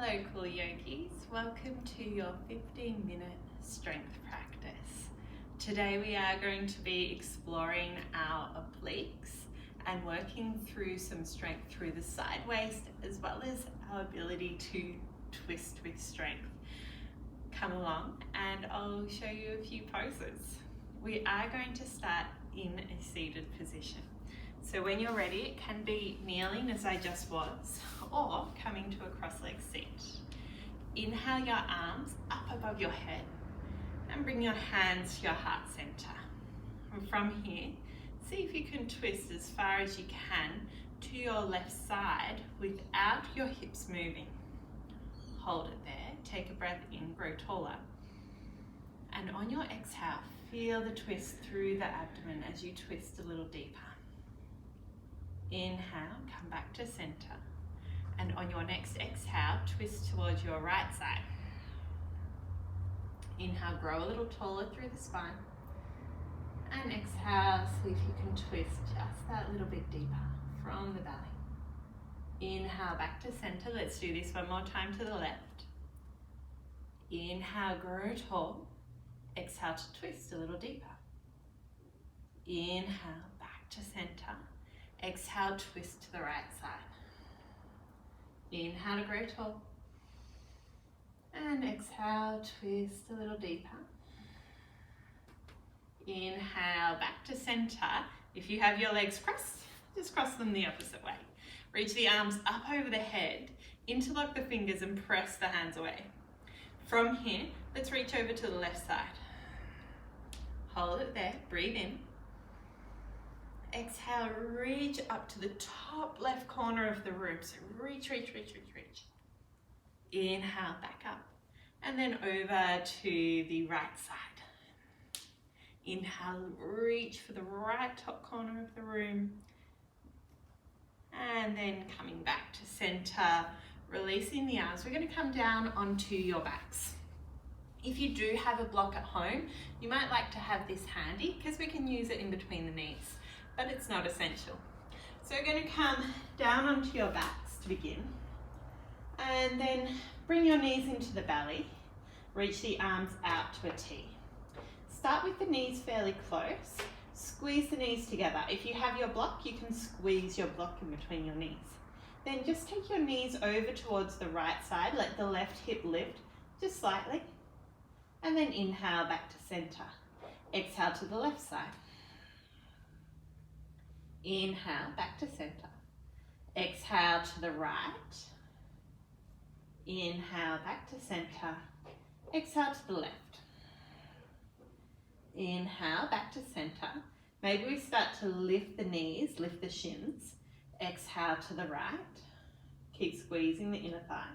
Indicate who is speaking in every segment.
Speaker 1: Hello cool yogis, welcome to your 15-minute strength practice. Today we are going to be exploring our obliques and working through some strength through the side waist as well as our ability to twist with strength. Come along and I'll show you a few poses. We are going to start in a seated position. So when you're ready, it can be kneeling as I just was, or coming to a cross-legged seat. Inhale your arms up above your head and bring your hands to your heart center. And from here, see if you can twist as far as you can to your left side without your hips moving. Hold it there, take a breath in, grow taller. And on your exhale, feel the twist through the abdomen as you twist a little deeper. Inhale, come back to center. And on your next exhale, twist towards your right side. Inhale, grow a little taller through the spine. And exhale, see if you can twist just that little bit deeper from the belly. Inhale, back to center. Let's do this one more time to the left. Inhale, grow tall. Exhale to twist a little deeper. Inhale, back to center. Exhale, twist to the right side. Inhale to grow tall. And exhale, twist a little deeper. Inhale, back to center. If you have your legs crossed, just cross them the opposite way. Reach the arms up over the head, interlock the fingers and press the hands away. From here, let's reach over to the left side. Hold it there, breathe in. Exhale, reach up to the top left corner of the room. So reach, reach, reach, reach, reach. Inhale, back up. And then over to the right side. Inhale, reach for the right top corner of the room. And then coming back to center, releasing the arms. We're going to come down onto your backs. If you do have a block at home, you might like to have this handy because we can use it in between the knees. But it's not essential. So we're going to come down onto your backs to begin. And then bring your knees into the belly. Reach the arms out to a T. Start with the knees fairly close. Squeeze the knees together. If you have your block, you can squeeze your block in between your knees. Then just take your knees over towards the right side. Let the left hip lift just slightly. And then inhale back to center. Exhale to the left side. Inhale, back to center. Exhale to the right. Inhale, back to center. Exhale to the left. Inhale, back to center. Maybe we start to lift the knees, lift the shins. Exhale to the right. Keep squeezing the inner thigh.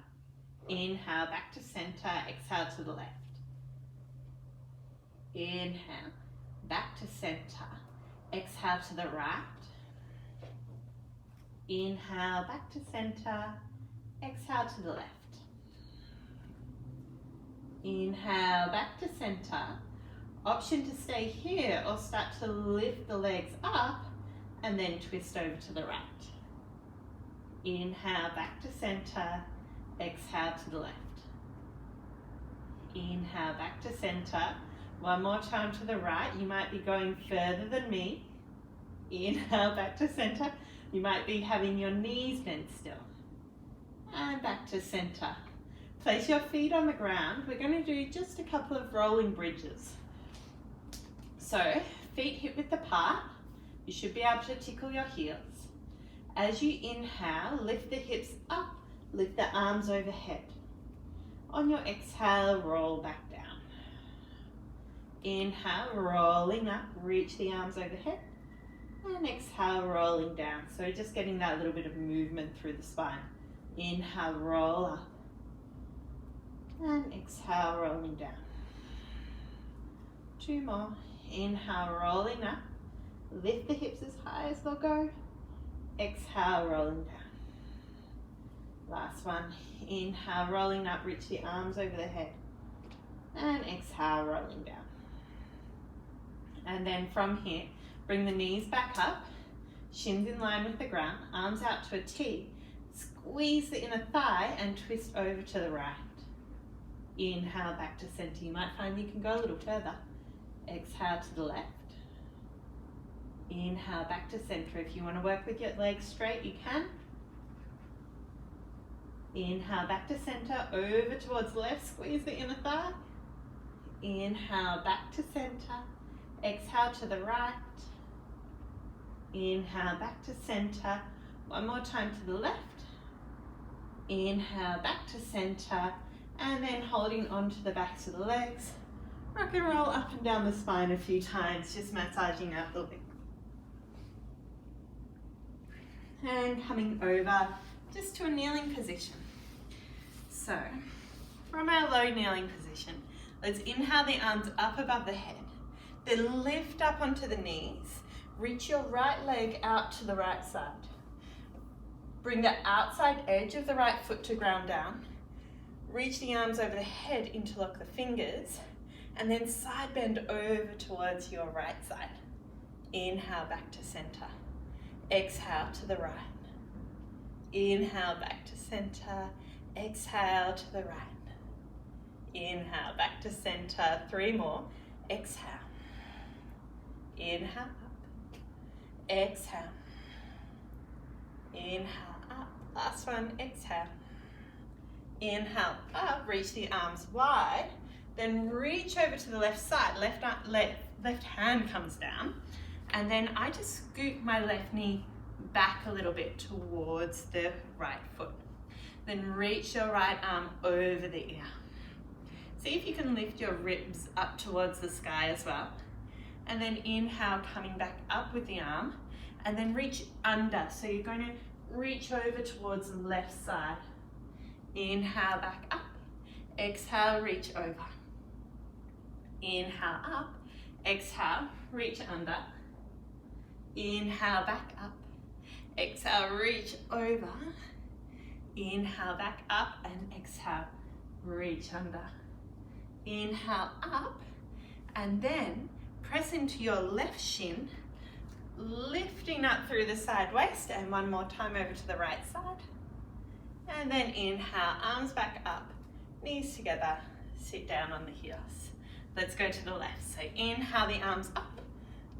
Speaker 1: Inhale, back to center. Exhale to the left. Inhale, back to center. Exhale to the right. Inhale, back to center. Exhale to the left. Inhale, back to center. Option to stay here or start to lift the legs up and then twist over to the right. Inhale, back to center. Exhale to the left. Inhale, back to center. One more time to the right. You might be going further than me. Inhale, back to center. You might be having your knees bent still. And back to center. Place your feet on the ground. We're going to do just a couple of rolling bridges. So, feet hip width apart. You should be able to tickle your heels. As you inhale, lift the hips up, lift the arms overhead. On your exhale, roll back down. Inhale, rolling up, reach the arms overhead. And exhale, rolling down. So just getting that little bit of movement through the spine. Inhale, roll up. And exhale, rolling down. Two more. Inhale, rolling up. Lift the hips as high as they'll go. Exhale, rolling down. Last one. Inhale, rolling up, reach the arms over the head. And exhale, rolling down. And then from here, bring the knees back up, shins in line with the ground, arms out to a T. Squeeze the inner thigh and twist over to the right. Inhale back to center. You might find you can go a little further. Exhale to the left. Inhale back to center. If you want to work with your legs straight, you can. Inhale back to center, over towards the left, squeeze the inner thigh. Inhale back to center. Exhale to the right. Inhale back to center. One more time to the left. Inhale back to center. And then holding onto the backs of the legs. Rock and roll up and down the spine a few times, just massaging out the leg. And coming over just to a kneeling position. So, from our low kneeling position, let's inhale the arms up above the head. Then lift up onto the knees. Reach your right leg out to the right side. Bring the outside edge of the right foot to ground down. Reach the arms over the head, interlock the fingers, and then side bend over towards your right side. Inhale back to center. Exhale to the right. Inhale back to center. Exhale to the right. Inhale back to center. 3 more. Exhale. Inhale up. Exhale. Inhale up. Last one. Exhale. Inhale up. Reach the arms wide. Then reach over to the left side. Left hand comes down. And then I just scoop my left knee back a little bit towards the right foot. Then reach your right arm over the ear. See if you can lift your ribs up towards the sky as well. And then inhale, coming back up with the arm. And then reach under. So you're going to reach over towards the left side. Inhale, back up. Exhale, reach over. Inhale, up. Exhale, reach under. Inhale, back up. Exhale, reach over. Inhale, back up, and exhale, reach under. Inhale, up, and then press into your left shin, lifting up through the side waist, and one more time over to the right side. And then inhale, arms back up, knees together, sit down on the heels. Let's go to the left. So inhale, the arms up,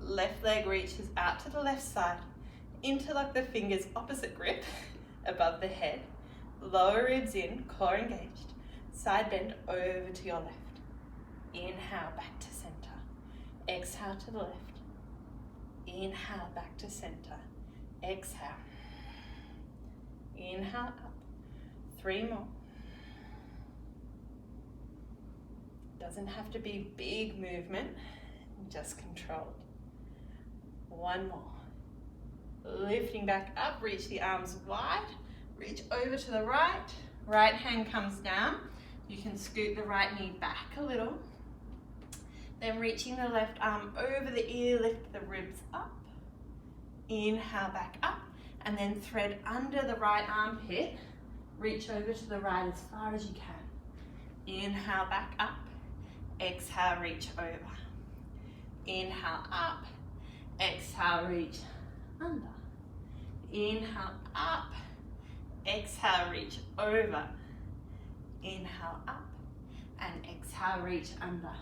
Speaker 1: left leg reaches out to the left side, interlock the fingers, opposite grip, above the head, lower ribs in, core engaged, side bend over to your left. Inhale, back to center. Exhale to the left. Inhale, back to center. Exhale. Inhale, up. 3 more. Doesn't have to be big movement, just controlled. 1 more. Lifting back up, reach the arms wide, reach over to the right, right hand comes down. You can scoot the right knee back a little. Then reaching the left arm over the ear, lift the ribs up. Inhale, back up, and then thread under the right armpit. Reach over to the right as far as you can. Inhale, back up. Exhale, reach over. Inhale, up. Exhale, reach under. Inhale, up. Exhale, reach over. Inhale, up. And exhale, reach under.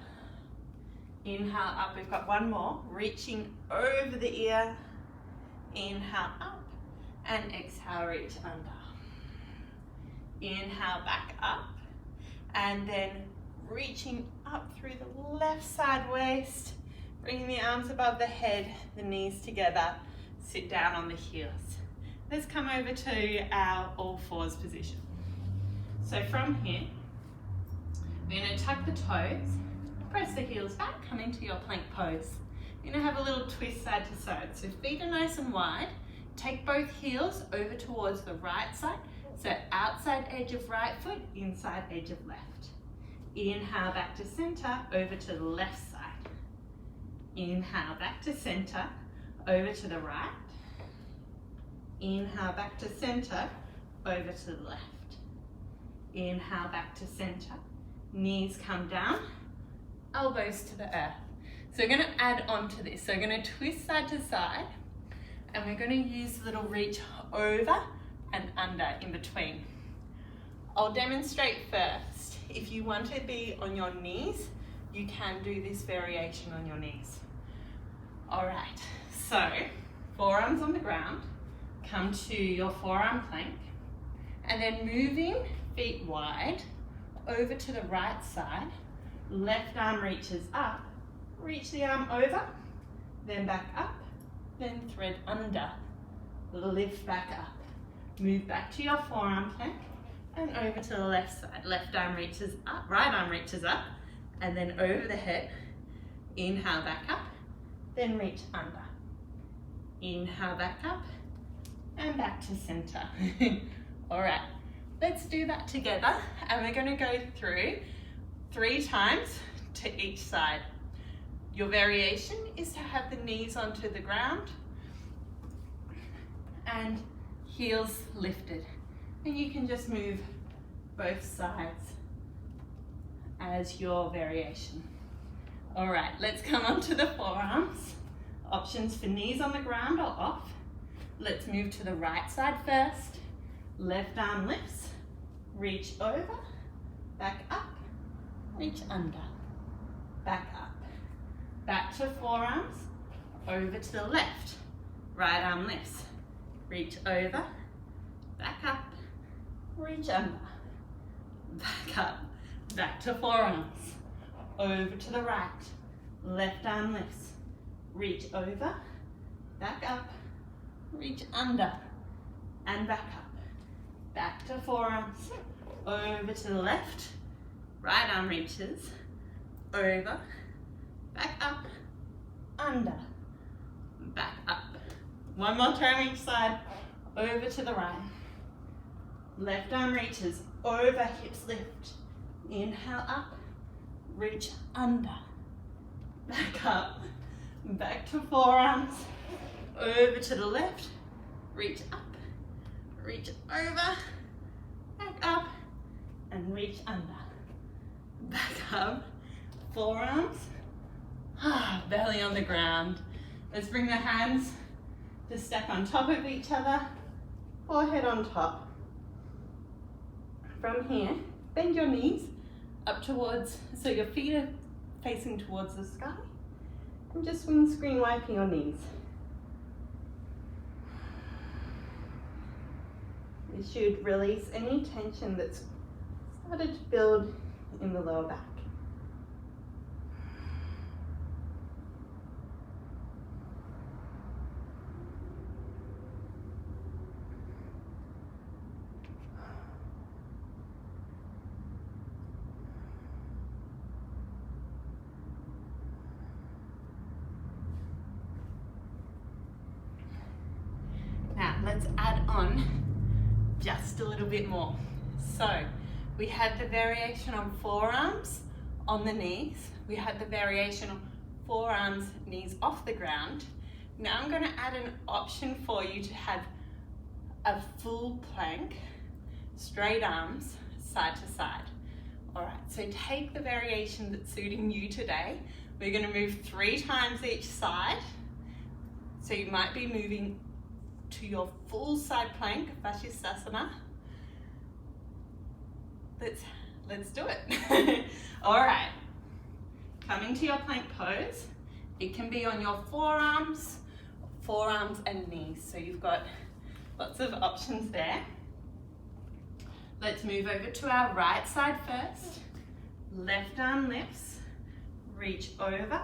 Speaker 1: Inhale, up. We've got 1 more. Reaching over the ear. Inhale, up. And exhale, reach under. Inhale, back up. And then reaching up through the left side waist. Bringing the arms above the head, the knees together. Sit down on the heels. Let's come over to our all fours position. So from here, we're going to tuck the toes, press the heels back, come into your plank pose. You're going to have a little twist side to side. So feet are nice and wide. Take both heels over towards the right side. So outside edge of right foot, inside edge of left. Inhale, back to center, over to the left side. Inhale, back to center, over to the right. Inhale, back to center, over to the left. Inhale, back to center. Knees come down, elbows to the earth. So we're going to add on to this. So we're going to twist side to side, and we're going to use a little reach over and under in between. I'll demonstrate first. If you want to be on your knees, you can do this variation on your knees. All right, so forearms on the ground, come to your forearm plank, and then moving feet wide over to the right side, left arm reaches up, reach the arm over, then back up, then thread under, lift back up, move back to your forearm plank, and over to the left side. Left arm reaches up, right arm reaches up, and then over the head. Inhale, back up, then reach under. Inhale, back up, and back to center. All right, let's do that together, and we're gonna go through 3 times to each side. Your variation is to have the knees onto the ground and heels lifted. And you can just move both sides as your variation. All right, let's come on to the forearms. Options for knees on the ground or off. Let's move to the right side first. Left arm lifts, reach over, back up, reach under, back up. Back to forearms, over to the left. Right arm lifts, reach over, back up, reach under, back up. Back to forearms, over to the right. Left arm lifts, reach over, back up, reach under, and back up. Back to forearms, over to the left. Right arm reaches, over, back up, under, back up. One more time each side, over to the right. Left arm reaches, over, hips lift. Inhale up, reach under, back up, back to forearms, over to the left, reach up, reach over, back up, and reach under, back up, forearms, belly on the ground. Let's bring the hands to stack on top of each other, forehead on top. From here, bend your knees up towards, so your feet are facing towards the sky, and just windscreen wiping your knees. You should release any tension that's started to build in the lower back. Now let's add on just a little bit more. So we had the variation on forearms on the knees. We had the variation on forearms, knees off the ground. Now I'm going to add an option for you to have a full plank, straight arms, side to side. All right, so take the variation that's suiting you today. We're going to move 3 times each side. So you might be moving to your full side plank, Vashisthasana. Let's do it. All right, coming to your plank pose. It can be on your forearms and knees. So you've got lots of options there. Let's move over to our right side first. Left arm lifts, reach over,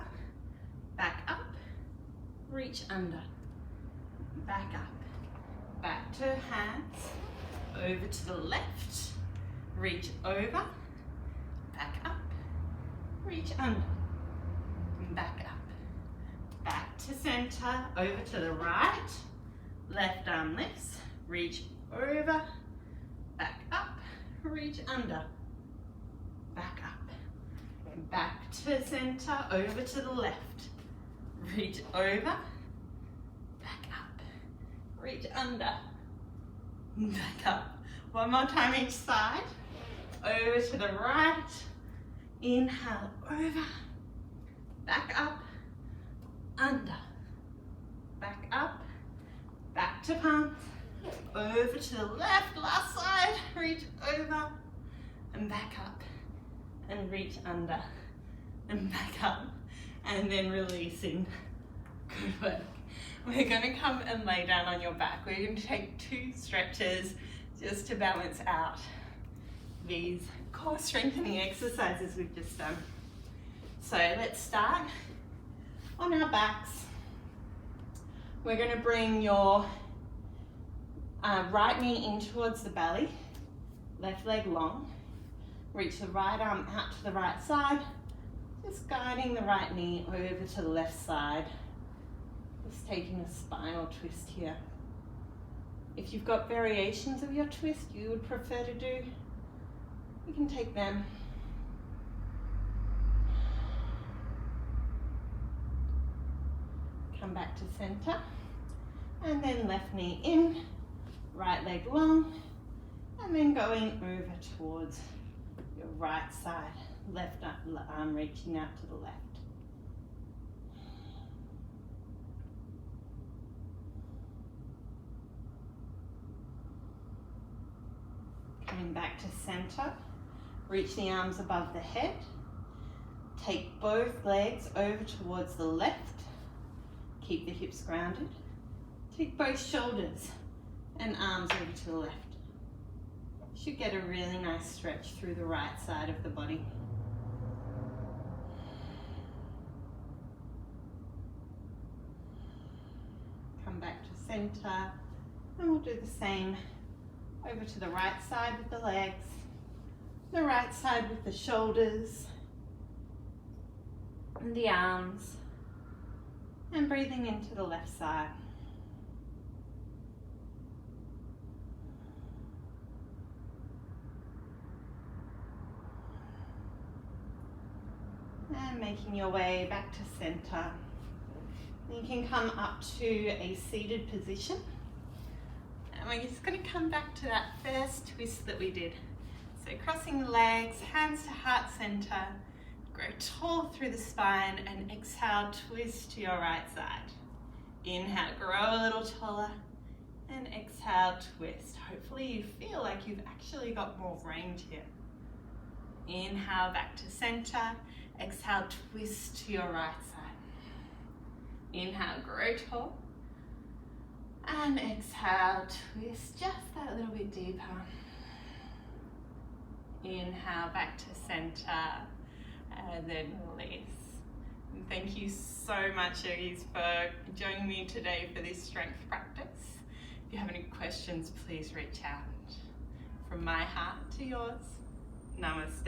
Speaker 1: back up, reach under, back up, back to hands, over to the left, reach over, back up, reach under, back up, back to center, over to the right, left arm lifts, reach over, back up, reach under, back up, back to center, over to the left, reach over, back up, reach under, back up. One more time each side, over to the right, inhale, over, back up, under, back up, back to palms, Over to the left, last side, reach over and back up and reach under and back up and then releasing. Good work. We're going to come and lay down on your back. We're going to take 2 stretches just to balance out these core strengthening exercises we've just done. So let's start on our backs. We're going to bring your right knee in towards the belly, left leg long. Reach the right arm out to the right side, just guiding the right knee over to the left side. Just taking a spinal twist here. If you've got variations of your twist you would prefer to do, you can take them. Come back to center, and then left knee in, right leg long, and then going over towards your right side, left arm reaching out to the left. Coming back to center, reach the arms above the head, take both legs over towards the left, keep the hips grounded, take both shoulders and arms over to the left. Should get a really nice stretch through the right side of the body. Come back to center, and we'll do the same over to the right side with the legs, the right side with the shoulders and the arms, and breathing into the left side. And making your way back to center. You can come up to a seated position. And we're just going to come back to that first twist that we did. So crossing the legs, hands to heart center, grow tall through the spine, and exhale, twist to your right side. Inhale, grow a little taller, and exhale, twist. Hopefully you feel like you've actually got more range here. Inhale, back to center, exhale, twist to your right side. Inhale, grow tall. And exhale, twist just that little bit deeper. Inhale, back to center, and then release. And thank you so much, yogis, for joining me today for this strength practice. If you have any questions, please reach out. From my heart to yours, namaste.